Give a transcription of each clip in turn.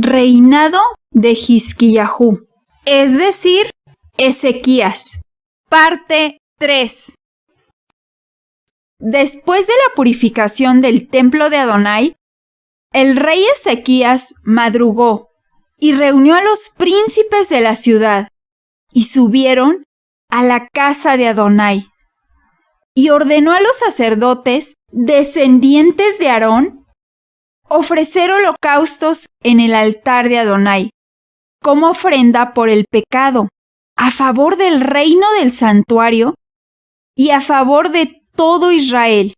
Reinado de Xisquillahu, es decir, Ezequías. Parte 3. Después de la purificación del templo de Adonai, el rey Ezequías madrugó y reunió a los príncipes de la ciudad, y subieron a la casa de Adonai, y ordenó a los sacerdotes, descendientes de Aarón, ofrecer holocaustos en el altar de Adonai, como ofrenda por el pecado, a favor del reino del santuario y a favor de todo Israel.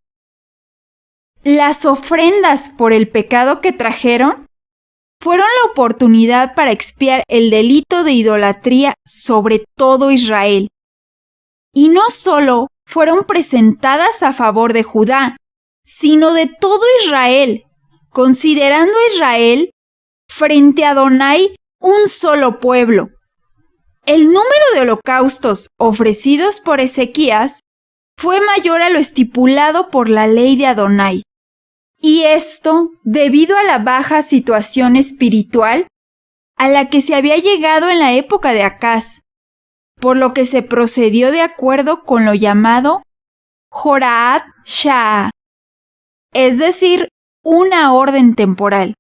Las ofrendas por el pecado que trajeron fueron la oportunidad para expiar el delito de idolatría sobre todo Israel. Y no solo fueron presentadas a favor de Judá, sino de todo Israel, considerando a Israel frente a Adonai un solo pueblo. El número de holocaustos ofrecidos por Ezequías fue mayor a lo estipulado por la ley de Adonai. Y esto debido a la baja situación espiritual a la que se había llegado en la época de Acaz, por lo que se procedió de acuerdo con lo llamado Horaat Sha'ah, es decir, una orden temporal,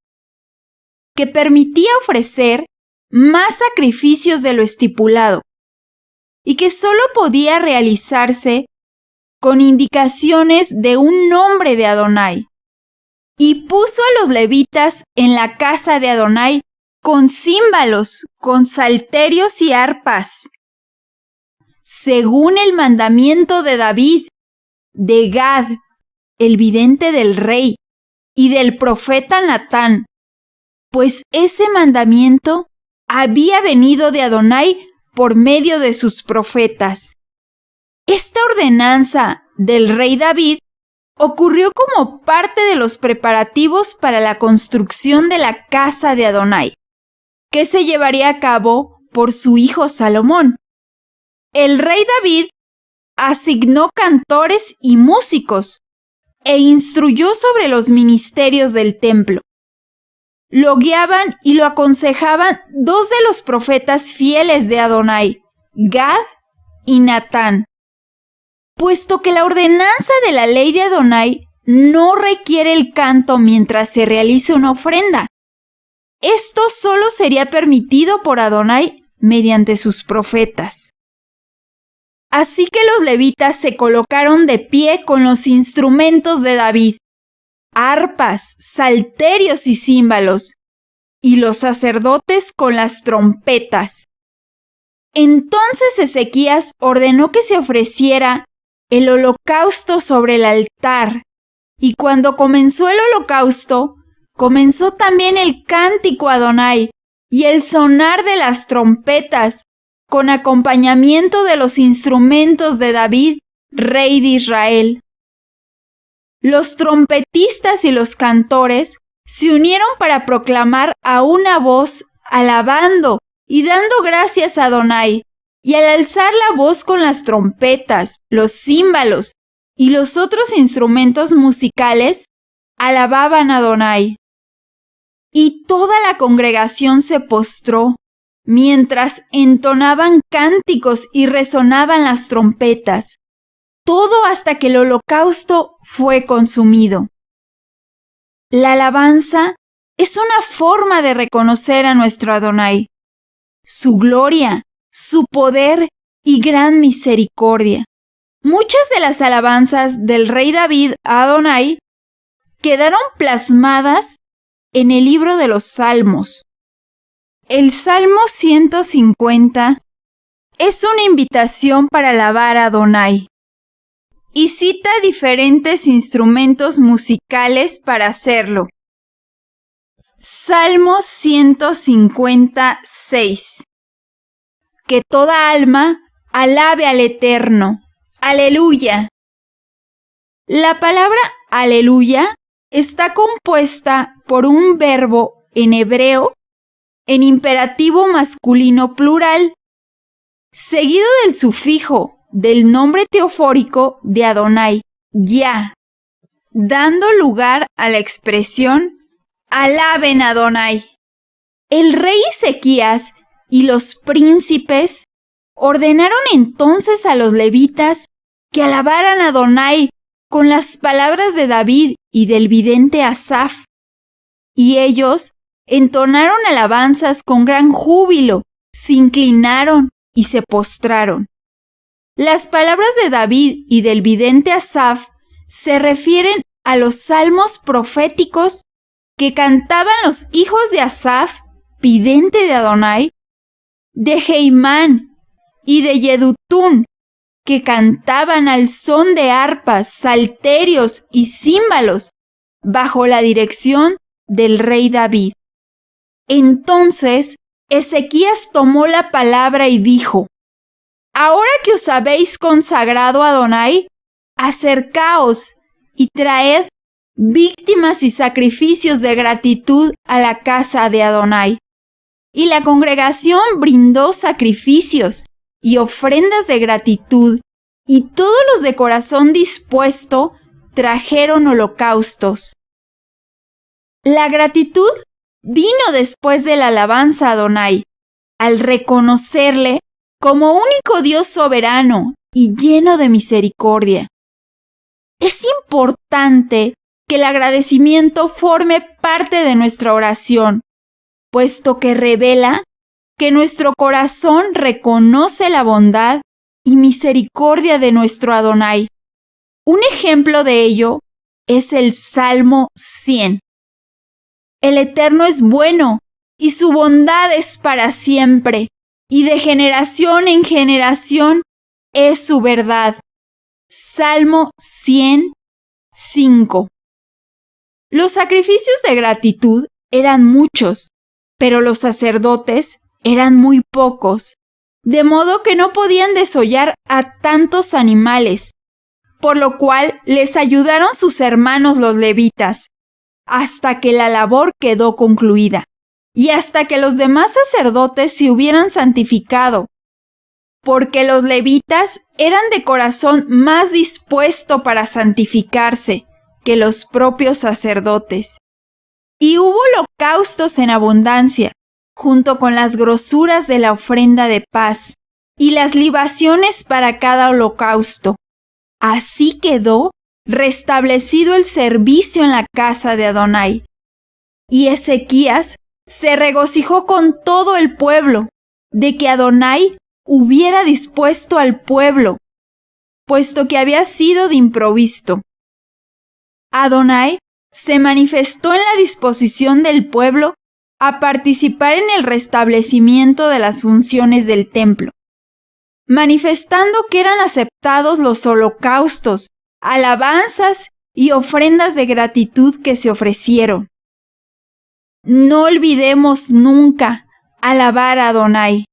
que permitía ofrecer más sacrificios de lo estipulado, y que solo podía realizarse con indicaciones de un nombre de Adonai. Y puso a los levitas en la casa de Adonai con címbalos, con salterios y arpas, según el mandamiento de David, de Gad, el vidente del rey, y del profeta Natán, pues ese mandamiento había venido de Adonai por medio de sus profetas. Esta ordenanza del rey David ocurrió como parte de los preparativos para la construcción de la casa de Adonai, que se llevaría a cabo por su hijo Salomón. El rey David asignó cantores y músicos e instruyó sobre los ministerios del templo. Lo guiaban y lo aconsejaban dos de los profetas fieles de Adonai, Gad y Natán. Puesto que la ordenanza de la ley de Adonai no requiere el canto mientras se realice una ofrenda, esto solo sería permitido por Adonai mediante sus profetas. Así que los levitas se colocaron de pie con los instrumentos de David, arpas, salterios y címbalos, y los sacerdotes con las trompetas. Entonces Ezequías ordenó que se ofreciera el holocausto sobre el altar, y cuando comenzó el holocausto, comenzó también el cántico a Adonai y el sonar de las trompetas, con acompañamiento de los instrumentos de David, rey de Israel. Los trompetistas y los cantores se unieron para proclamar a una voz, alabando y dando gracias a Adonai, y al alzar la voz con las trompetas, los címbalos y los otros instrumentos musicales, alababan a Adonai. Y toda la congregación se postró, mientras entonaban cánticos y resonaban las trompetas, todo hasta que el holocausto fue consumido. La alabanza es una forma de reconocer a nuestro Adonai, su gloria, su poder y gran misericordia. Muchas de las alabanzas del rey David a Adonai quedaron plasmadas en el libro de los Salmos. El Salmo 150 es una invitación para alabar a Adonai y cita diferentes instrumentos musicales para hacerlo. Salmo 156. Que toda alma alabe al Eterno. ¡Aleluya! La palabra aleluya está compuesta por un verbo en hebreo en imperativo masculino plural, seguido del sufijo del nombre teofórico de Adonai, Yah, dando lugar a la expresión alaben a Adonai. El rey Ezequías y los príncipes ordenaron entonces a los levitas que alabaran a Adonai con las palabras de David y del vidente Asaf. Y ellos entonaron alabanzas con gran júbilo, se inclinaron y se postraron. Las palabras de David y del vidente Asaf se refieren a los salmos proféticos que cantaban los hijos de Asaf, vidente de Adonai, de Heimán y de Yedutún, que cantaban al son de arpas, salterios y címbalos, bajo la dirección del rey David. Entonces Ezequías tomó la palabra y dijo: Ahora que os habéis consagrado a Adonai, acercaos y traed víctimas y sacrificios de gratitud a la casa de Adonai. Y la congregación brindó sacrificios y ofrendas de gratitud, y todos los de corazón dispuesto trajeron holocaustos. La gratitud vino después de la alabanza a Adonai, al reconocerle como único Dios soberano y lleno de misericordia. Es importante que el agradecimiento forme parte de nuestra oración, puesto que revela que nuestro corazón reconoce la bondad y misericordia de nuestro Adonai. Un ejemplo de ello es el Salmo 100. El Eterno es bueno y su bondad es para siempre, y de generación en generación es su verdad. Salmo 105. Los sacrificios de gratitud eran muchos, pero los sacerdotes eran muy pocos, de modo que no podían desollar a tantos animales, por lo cual les ayudaron sus hermanos los levitas, hasta que la labor quedó concluida, y hasta que los demás sacerdotes se hubieran santificado, porque los levitas eran de corazón más dispuesto para santificarse que los propios sacerdotes. Y hubo holocaustos en abundancia, junto con las grosuras de la ofrenda de paz, y las libaciones para cada holocausto. Así quedó restablecido el servicio en la casa de Adonai. Y Ezequías se regocijó con todo el pueblo de que Adonai hubiera dispuesto al pueblo, puesto que había sido de improviso. Adonai se manifestó en la disposición del pueblo a participar en el restablecimiento de las funciones del templo, manifestando que eran aceptados los holocaustos, alabanzas y ofrendas de gratitud que se ofrecieron. No olvidemos nunca alabar a Adonai.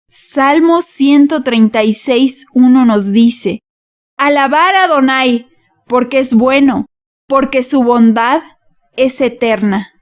Salmo 136:1 nos dice: Alabar a Adonai, porque es bueno, porque su bondad es eterna.